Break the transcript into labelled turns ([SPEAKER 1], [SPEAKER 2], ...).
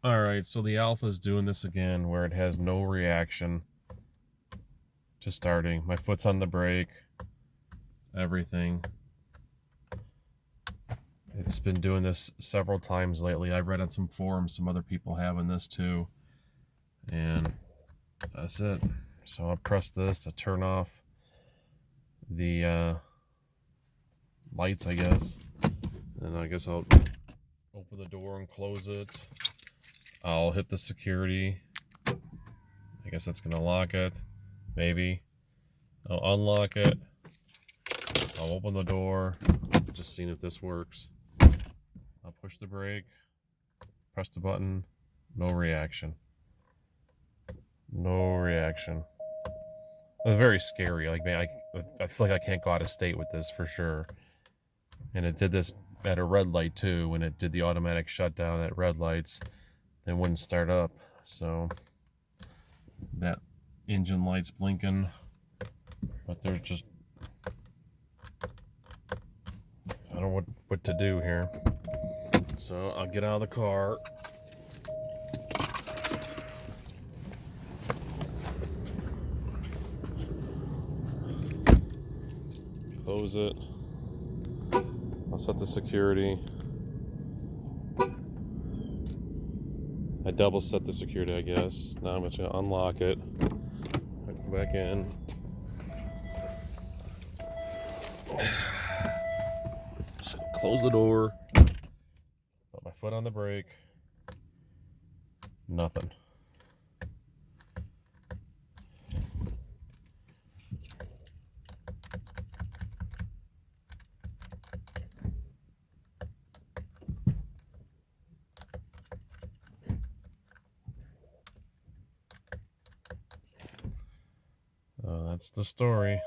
[SPEAKER 1] Alright, so the Alpha is doing this again where it has no reaction to starting. My foot's on the brake, everything. It's been doing this several times lately. I've read on some forums some other people having this too. And that's it. So I'll press this to turn off the lights, I guess. And I guess I'll open the door and close it. I'll hit the security. I guess that's gonna lock it. Maybe. I'll unlock it. I'll open the door. Just seeing if this works. I'll push the brake. Press the button. No reaction. No reaction. It's very scary. Like, man, I feel like I can't go out of state with this for sure. And it did this at a red light too. When it did the automatic shutdown at red lights, it wouldn't start up. So that engine light's blinking, but there's just, I don't know what to do here. So I'll get out of the car. Close it. I'll set the security. I double set the security, I guess. Now I'm going to unlock it. Come back in. Just close the door. Put my foot on the brake. Nothing. That's the story.